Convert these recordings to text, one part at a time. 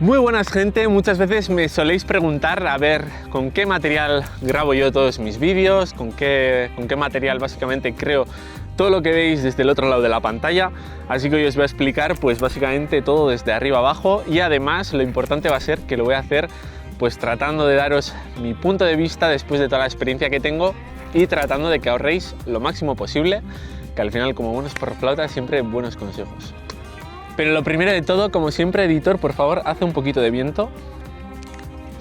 Muy buenas gente, muchas veces me soléis preguntar a ver con qué material grabo yo todos mis vídeos, con qué material básicamente creo todo lo que veis desde el otro lado de la pantalla, así que hoy os voy a explicar pues básicamente todo desde arriba abajo y además lo importante va a ser que lo voy a hacer pues tratando de daros mi punto de vista después de toda la experiencia que tengo y tratando de que ahorréis lo máximo posible, que al final como buenos porroflautas siempre buenos consejos. Pero lo primero de todo, como siempre, editor, por favor, hace un poquito de viento.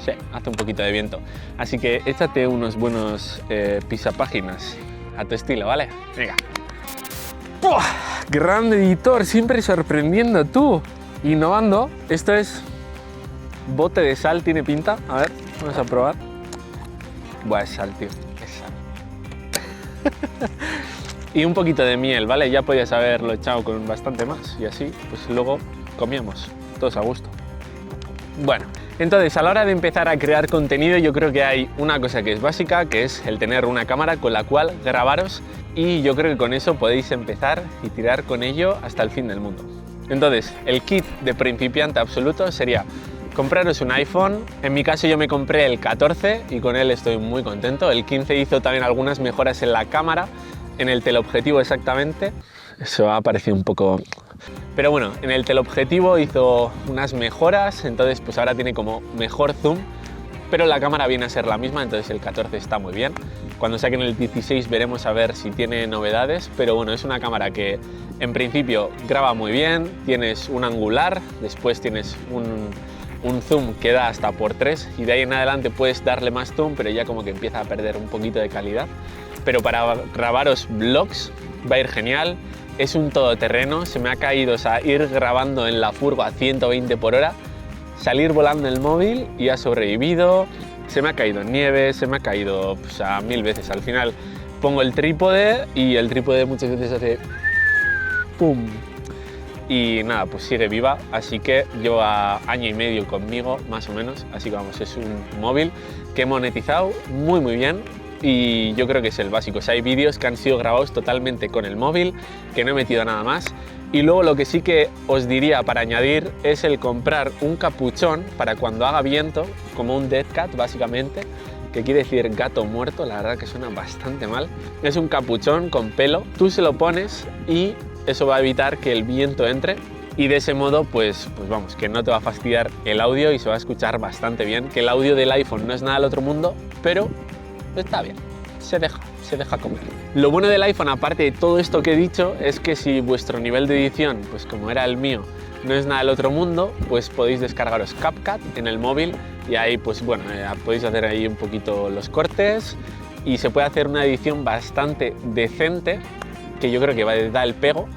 Sí, hace un poquito de viento. Así que échate unos buenos pisapáginas a tu estilo, ¿vale? Venga. ¡Buah! Grande editor, siempre sorprendiendo tú. Innovando. Esto es bote de sal, tiene pinta. A ver, vamos a probar. Buah, es sal, tío. Es sal. Y un poquito de miel, ¿vale? Ya podías haberlo echado con bastante más y así, pues luego comíamos todos a gusto. Bueno, entonces a la hora de empezar a crear contenido yo creo que hay una cosa que es básica, que es el tener una cámara con la cual grabaros y yo creo que con eso podéis empezar y tirar con ello hasta el fin del mundo. Entonces, el kit de principiante absoluto sería compraros un iPhone. En mi caso yo me compré el 14 y con él estoy muy contento. El 15 hizo también algunas mejoras en la cámara, en el teleobjetivo exactamente, eso ha parecido un poco... Pero bueno, en el teleobjetivo hizo unas mejoras, entonces pues ahora tiene como mejor zoom, pero la cámara viene a ser la misma, entonces el 14 está muy bien. Cuando saquen el 16 veremos a ver si tiene novedades, pero bueno, es una cámara que en principio graba muy bien, tienes un angular, después tienes un zoom que da hasta por 3 y de ahí en adelante puedes darle más zoom, pero ya como que empieza a perder un poquito de calidad. Pero para grabaros vlogs va a ir genial, es un todoterreno, se me ha caído, o sea, ir grabando en la furgo a 120 por hora, salir volando el móvil y ha sobrevivido, se me ha caído en nieve, se me ha caído pues, a 1000 veces, al final pongo el trípode y el trípode muchas veces hace ¡pum! Y nada, pues sigue viva, así que lleva año y medio conmigo, más o menos, así que vamos, es un móvil que he monetizado muy bien. Y yo creo que es el básico, o sea, hay vídeos que han sido grabados totalmente con el móvil, que no he metido nada más. Y luego lo que sí que os diría para añadir es el comprar un capuchón para cuando haga viento, como un dead cat básicamente, que quiere decir gato muerto, la verdad que suena bastante mal. Es un capuchón con pelo, tú se lo pones y eso va a evitar que el viento entre. Y de ese modo, pues vamos, que no te va a fastidiar el audio y se va a escuchar bastante bien, que el audio del iPhone no es nada del otro mundo, pero está bien, se deja comer. Lo bueno del iPhone, aparte de todo esto que he dicho, es que si vuestro nivel de edición, pues como era el mío, no es nada del otro mundo, pues podéis descargaros CapCut en el móvil y ahí pues bueno, podéis hacer ahí un poquito los cortes y se puede hacer una edición bastante decente, que yo creo que va a dar el pego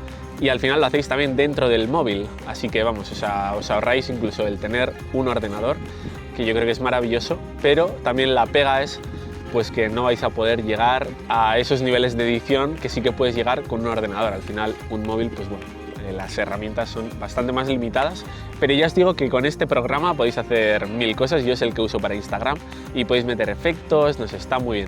y al final lo hacéis también dentro del móvil, así que vamos, o sea, os ahorráis incluso el tener un ordenador, que yo creo que es maravilloso, pero también la pega es pues que no vais a poder llegar a esos niveles de edición que sí que puedes llegar con un ordenador. Al final, un móvil, pues bueno, las herramientas son bastante más limitadas, pero ya os digo que con este programa podéis hacer 1000 cosas. Yo es el que uso para Instagram y podéis meter efectos, no sé, está muy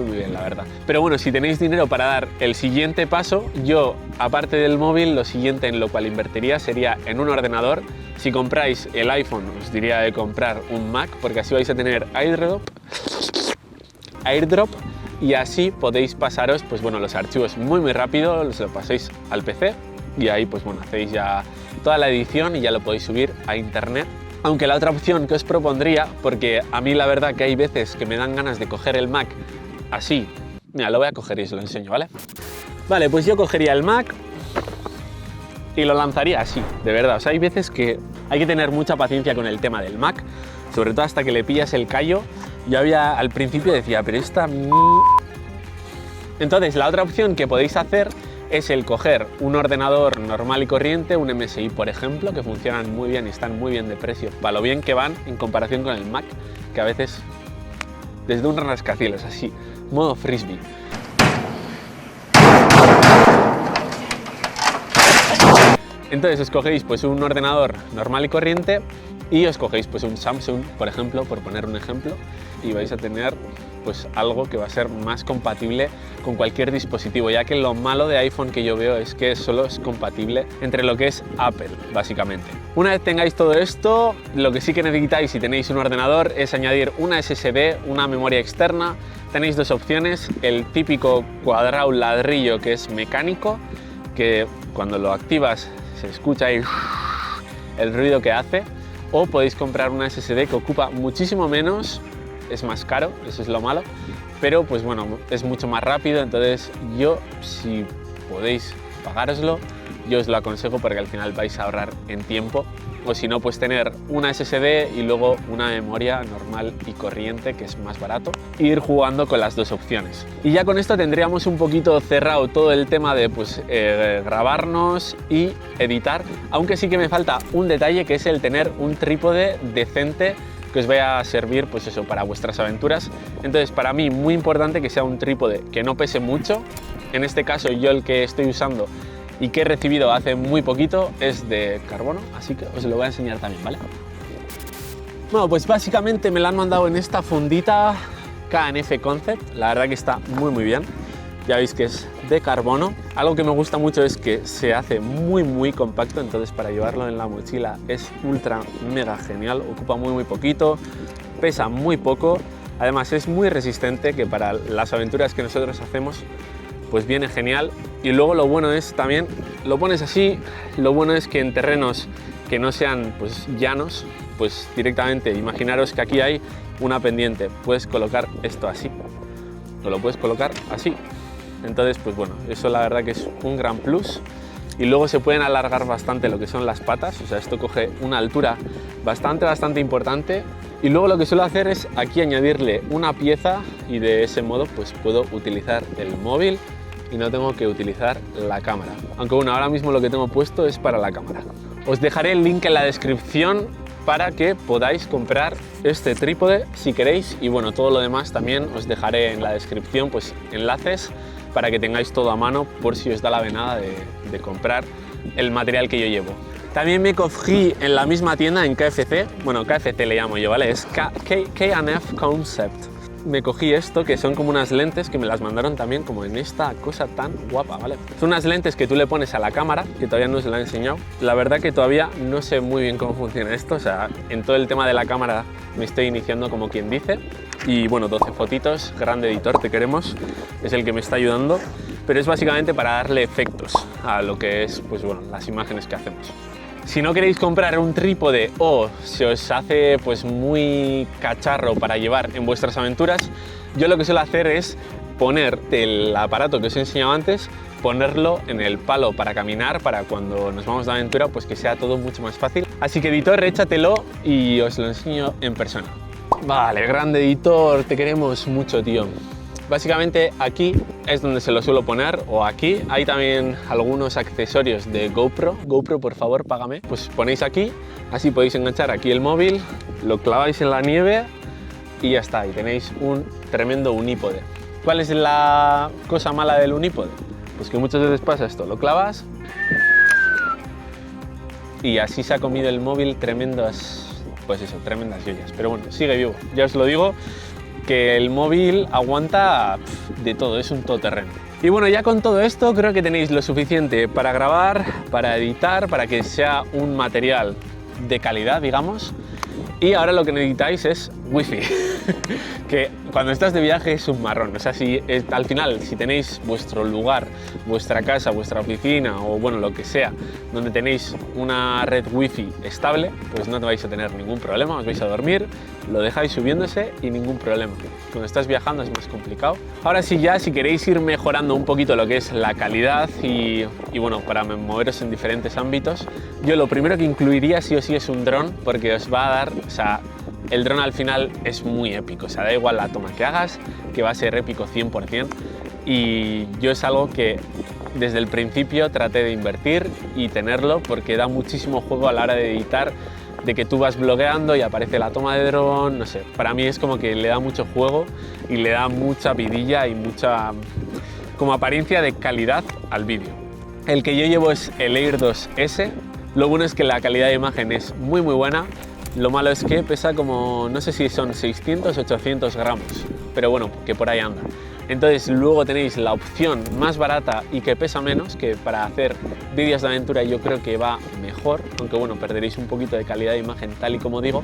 bien la verdad. Pero bueno, si tenéis dinero para dar el siguiente paso, yo, aparte del móvil, lo siguiente en lo cual invertiría sería en un ordenador. Si compráis el iPhone, os diría de comprar un Mac, porque así vais a tener AirDrop y así podéis pasaros pues bueno, los archivos muy rápido, los lo paséis al PC y ahí pues bueno, hacéis ya toda la edición y ya lo podéis subir a internet. Aunque la otra opción que os propondría, porque a mí la verdad que hay veces que me dan ganas de coger el Mac así, mira, lo voy a coger y os lo enseño, ¿vale? Vale, pues yo cogería el Mac y lo lanzaría así, de verdad, o sea, hay veces que hay que tener mucha paciencia con el tema del Mac, sobre todo hasta que le pillas el callo. Yo al principio decía, pero esta... Entonces, la otra opción que podéis hacer es el coger un ordenador normal y corriente, un MSI por ejemplo, que funcionan muy bien y están muy bien de precio, para lo bien que van en comparación con el Mac, que a veces desde un rascacielos, así, modo frisbee. Entonces os cogéis pues un ordenador normal y corriente y os cogéis pues un Samsung, por ejemplo, por poner un ejemplo, y vais a tener pues algo que va a ser más compatible con cualquier dispositivo, ya que lo malo de iPhone que yo veo es que solo es compatible entre lo que es Apple, básicamente. Una vez tengáis todo esto, lo que sí que necesitáis si tenéis un ordenador es añadir una SSD, una memoria externa. Tenéis dos opciones, el típico cuadrado ladrillo que es mecánico, que cuando lo activas se escucha ahí el ruido que hace, o podéis comprar una SSD que ocupa muchísimo menos, es más caro, eso es lo malo, pero pues bueno, es mucho más rápido. Entonces yo, si podéis pagároslo, yo os lo aconsejo porque al final vais a ahorrar en tiempo, o si no, pues tener una SSD y luego una memoria normal y corriente, que es más barato, e ir jugando con las dos opciones. Y ya con esto tendríamos un poquito cerrado todo el tema de pues, grabarnos y editar, aunque sí que me falta un detalle, que es el tener un trípode decente que os vaya a servir pues eso, para vuestras aventuras. Entonces, para mí muy importante que sea un trípode que no pese mucho. En este caso yo el que estoy usando y que he recibido hace muy poquito es de carbono, así que os lo voy a enseñar también, ¿vale? Bueno, pues básicamente me la han mandado en esta fundita K&F Concept, la verdad que está muy bien. Ya veis que es de carbono. Algo que me gusta mucho es que se hace muy compacto, entonces para llevarlo en la mochila es ultra mega genial, ocupa muy poquito, pesa muy poco, además es muy resistente, que para las aventuras que nosotros hacemos pues viene genial. Y luego lo bueno es también, lo pones así, lo bueno es que en terrenos que no sean pues llanos, pues directamente imaginaros que aquí hay una pendiente, puedes colocar esto así, o lo puedes colocar así. Entonces, pues bueno, eso la verdad que es un gran plus. Y luego se pueden alargar bastante lo que son las patas, o sea, esto coge una altura bastante importante. Y luego lo que suelo hacer es aquí añadirle una pieza, y de ese modo pues puedo utilizar el móvil y no tengo que utilizar la cámara. Aunque bueno, ahora mismo lo que tengo puesto es para la cámara. Os dejaré el link en la descripción para que podáis comprar este trípode si queréis, y bueno, todo lo demás también os dejaré en la descripción pues enlaces para que tengáis todo a mano por si os da la venada de comprar el material que yo llevo. También me cogí en la misma tienda, en KFC, bueno, KFC le llamo yo, ¿vale? Es K&F Concept. Me cogí esto, que son como unas lentes que me las mandaron también como en esta cosa tan guapa, ¿vale? Son unas lentes que tú le pones a la cámara, que todavía no os la he enseñado. La verdad que todavía no sé muy bien cómo funciona esto, o sea, en todo el tema de la cámara me estoy iniciando como quien dice. Y bueno, 12 fotitos, grande editor te queremos, es el que me está ayudando, pero es básicamente para darle efectos a lo que es, pues bueno, las imágenes que hacemos. Si no queréis comprar un trípode o se os hace pues muy cacharro para llevar en vuestras aventuras, yo lo que suelo hacer es poner el aparato que os he enseñado antes, ponerlo en el palo para caminar, para cuando nos vamos de aventura pues que sea todo mucho más fácil. Así que editor, échatelo y os lo enseño en persona. Vale, grande editor, te queremos mucho, tío. Básicamente aquí es donde se lo suelo poner, o aquí hay también algunos accesorios de GoPro. GoPro, por favor, págame. Pues ponéis aquí, así podéis enganchar aquí el móvil, lo claváis en la nieve y ya está, y tenéis un tremendo unípode. ¿Cuál es la cosa mala del unípode? Pues que muchas veces pasa esto, lo clavas y así se ha comido el móvil tremendas, pues eso, tremendas joyas. Pero bueno, sigue vivo, ya os lo digo, que el móvil aguanta de todo, es un todoterreno. Y bueno, ya con todo esto creo que tenéis lo suficiente para grabar, para editar, para que sea un material de calidad, digamos. Y ahora lo que necesitáis es wifi, que cuando estás de viaje es un marrón. O sea, si al final, si tenéis vuestro lugar, vuestra casa, vuestra oficina o bueno, lo que sea, donde tenéis una red wifi estable, pues no te vais a tener ningún problema, os vais a dormir, lo dejáis subiéndose y ningún problema. Cuando estás viajando es más complicado. Ahora sí, ya si queréis ir mejorando un poquito lo que es la calidad y bueno, para moveros en diferentes ámbitos, yo lo primero que incluiría sí o sí es un dron, porque os va a dar, o sea, el dron al final es muy épico, o sea, da igual la toma que hagas, que va a ser épico 100%, y yo es algo que desde el principio traté de invertir y tenerlo porque da muchísimo juego a la hora de editar, de que tú vas blogueando y aparece la toma de dron, no sé, para mí es como que le da mucho juego y le da mucha vidilla y mucha como apariencia de calidad al vídeo. El que yo llevo es el Air 2S, lo bueno es que la calidad de imagen es muy buena, Lo malo es que pesa como, no sé si son 600 o 800 gramos, pero bueno, que por ahí anda. Entonces luego tenéis la opción más barata y que pesa menos, que para hacer vídeos de aventura yo creo que va mejor, aunque bueno, perderéis un poquito de calidad de imagen tal y como digo,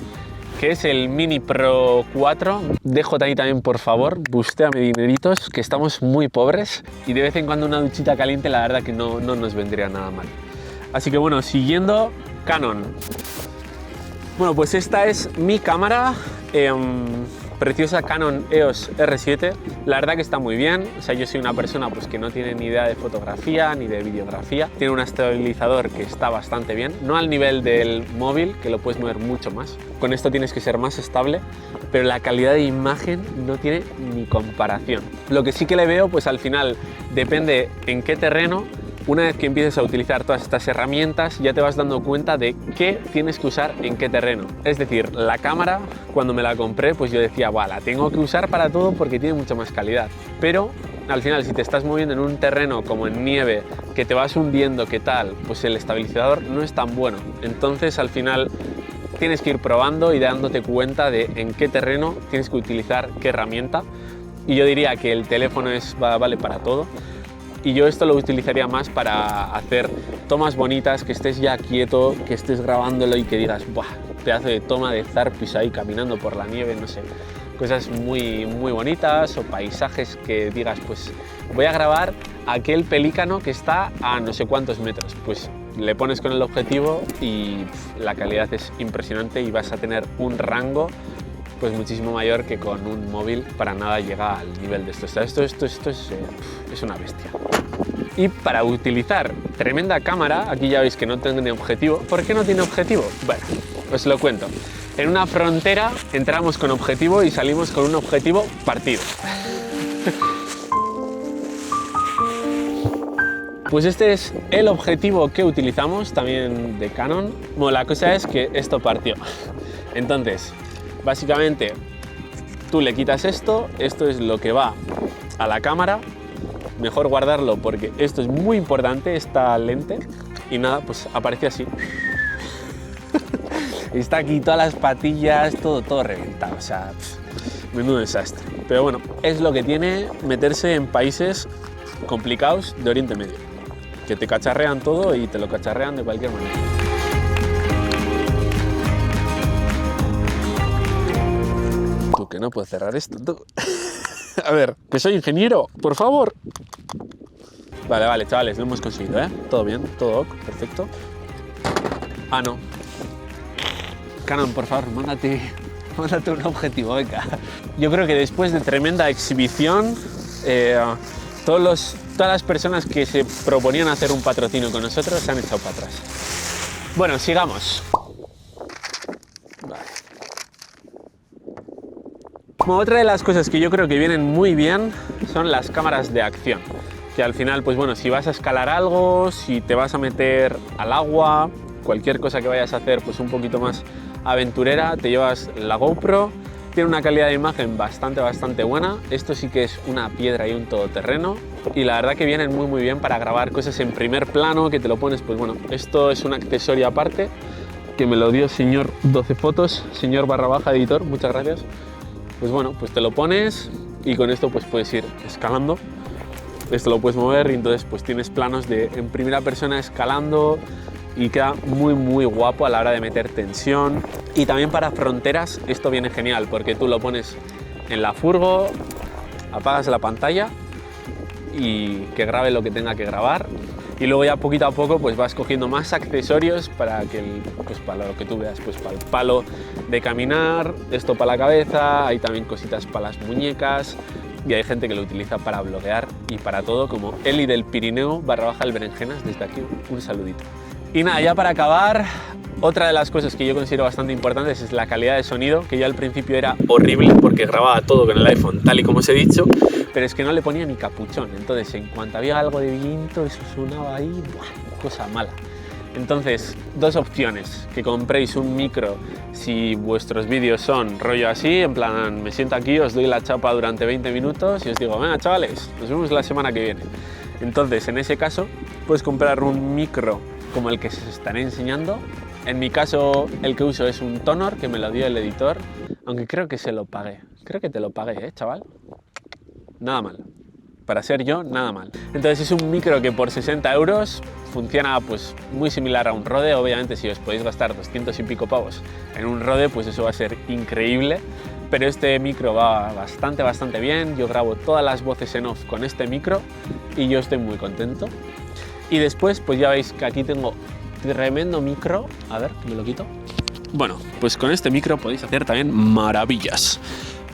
que es el Mini Pro 4. DJI también, por favor, bustéame dineritos, que estamos muy pobres y de vez en cuando una duchita caliente la verdad que no nos vendría nada mal. Así que bueno, siguiendo, Canon. Bueno, pues esta es mi cámara, preciosa Canon EOS R7. La verdad que está muy bien, o sea, yo soy una persona pues, que no tiene ni idea de fotografía ni de videografía. Tiene un estabilizador que está bastante bien, no al nivel del móvil, que lo puedes mover mucho más. Con esto tienes que ser más estable, pero la calidad de imagen no tiene ni comparación. Lo que sí que le veo, pues al final depende en qué terreno. Una vez que empieces a utilizar todas estas herramientas, ya te vas dando cuenta de qué tienes que usar en qué terreno. Es decir, la cámara, cuando me la compré, pues yo decía, "Buah, la tengo que usar para todo porque tiene mucha más calidad". Pero al final, si te estás moviendo en un terreno como en nieve, que te vas hundiendo, ¿qué tal? Pues el estabilizador no es tan bueno. Entonces, al final, tienes que ir probando y dándote cuenta de en qué terreno tienes que utilizar qué herramienta. Y yo diría que el teléfono vale para todo. Y yo esto lo utilizaría más para hacer tomas bonitas, que estés ya quieto, que estés grabándolo y que digas, ¡buah! Pedazo de toma de zarpis ahí caminando por la nieve, no sé. Cosas muy bonitas o paisajes que digas, pues voy a grabar aquel pelícano que está a no sé cuántos metros. Pues le pones con el objetivo y la calidad es impresionante y vas a tener un rango pues muchísimo mayor que con un móvil. Para nada llega al nivel de esto. Esto es una bestia. Y para utilizar tremenda cámara, aquí ya veis que no tiene objetivo. ¿Por qué no tiene objetivo? Bueno, os lo cuento. En una frontera entramos con objetivo y salimos con un objetivo partido. Pues este es el objetivo que utilizamos, también de Canon. Bueno, la cosa es que esto partió. Entonces, básicamente, tú le quitas esto es lo que va a la cámara. Mejor guardarlo porque esto es muy importante, esta lente. Y nada, pues aparece así. Está aquí todas las patillas, todo reventado, o sea, menudo desastre. Pero bueno, es lo que tiene meterse en países complicados de Oriente Medio, que te cacharrean todo y te lo cacharrean de cualquier manera. Tú, que no puedes cerrar esto, tú. A ver, que soy ingeniero, por favor. Vale, chavales, lo hemos conseguido, ¿eh? Todo bien, todo ok, perfecto. Ah, no. Canon, por favor, mándate un objetivo, venga. Yo creo que después de tremenda exhibición, todas las personas que se proponían hacer un patrocinio con nosotros se han echado para atrás. Bueno, sigamos. Vale. Como otra de las cosas que yo creo que vienen muy bien son las cámaras de acción. Que al final, pues bueno, si vas a escalar algo, si te vas a meter al agua, cualquier cosa que vayas a hacer pues un poquito más aventurera, te llevas la GoPro. Tiene una calidad de imagen bastante buena. Esto sí que es una piedra y un todoterreno. Y la verdad que vienen muy bien para grabar cosas en primer plano, que te lo pones, pues bueno, esto es un accesorio aparte, que me lo dio señor 12 fotos, señor _ editor, muchas gracias. Pues bueno, pues te lo pones y con esto pues puedes ir escalando. Esto lo puedes mover y entonces pues tienes planos de en primera persona escalando y queda muy guapo a la hora de meter tensión. Y también para fronteras esto viene genial porque tú lo pones en la furgo, apagas la pantalla y que grabe lo que tenga que grabar. Y luego ya poquito a poco pues vas cogiendo más accesorios para que pues para lo que tú veas, pues para el palo de caminar, esto para la cabeza, hay también cositas para las muñecas. Y hay gente que lo utiliza para bloguear y para todo, como Eli del Pirineo _ el Berenjenas, desde aquí un saludito. Y nada, ya para acabar, otra de las cosas que yo considero bastante importantes es la calidad de sonido, que yo al principio era horrible porque grababa todo con el iPhone tal y como os he dicho, pero es que no le ponía ni capuchón, entonces en cuanto había algo de viento eso sonaba ahí, ¡buah! Cosa mala. Entonces, dos opciones, que compréis un micro si vuestros vídeos son rollo así, en plan, me siento aquí, os doy la chapa durante 20 minutos y os digo, venga chavales, nos vemos la semana que viene. Entonces, en ese caso, puedes comprar un micro como el que se estaré enseñando, En mi caso, el que uso es un Tonor que me lo dio el editor, aunque creo que se lo pagué. Creo que te lo pagué, chaval. Nada mal. Para ser yo, nada mal. Entonces es un micro que por 60 euros funciona pues muy similar a un Rode. Obviamente si os podéis gastar 200 y pico pavos en un Rode, pues eso va a ser increíble. Pero este micro va bastante bien. Yo grabo todas las voces en off con este micro y yo estoy muy contento. Y después pues ya veis que aquí tengo tremendo micro. A ver, que me lo quito. Bueno, pues con este micro podéis hacer también maravillas.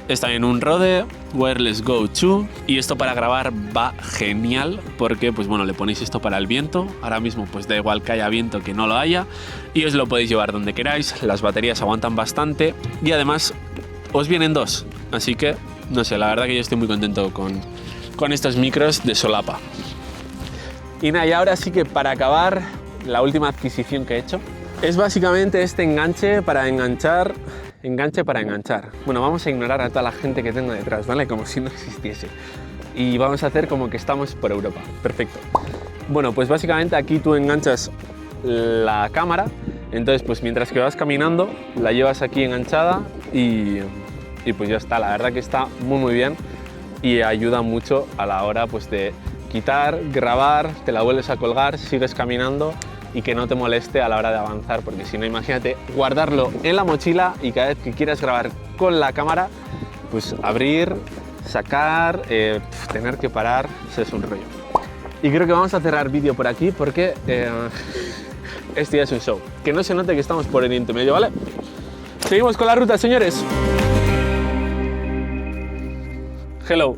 Es también un Rode Wireless Go 2 y esto para grabar va genial porque pues bueno, le ponéis esto para el viento. Ahora mismo pues da igual que haya viento que no lo haya y os lo podéis llevar donde queráis. Las baterías aguantan bastante y además os vienen dos, así que no sé, la verdad que yo estoy muy contento con estos micros de solapa. Y nada, y ahora sí que para acabar, la última adquisición que he hecho es básicamente este enganche para enganchar. Bueno, vamos a ignorar a toda la gente que tengo detrás, ¿vale? Como si no existiese. Y vamos a hacer como que estamos por Europa. Perfecto. Bueno, pues básicamente aquí tú enganchas la cámara. Entonces, pues mientras que vas caminando, la llevas aquí enganchada y pues ya está. La verdad que está muy bien y ayuda mucho a la hora pues de quitar, grabar, te la vuelves a colgar, sigues caminando y que no te moleste a la hora de avanzar, porque si no, imagínate guardarlo en la mochila y cada vez que quieras grabar con la cámara, pues abrir, sacar, tener que parar, eso es un rollo. Y creo que vamos a cerrar vídeo por aquí porque este ya es un show. Que no se note que estamos por Oriente Medio, ¿vale? Seguimos con la ruta, señores. Hello.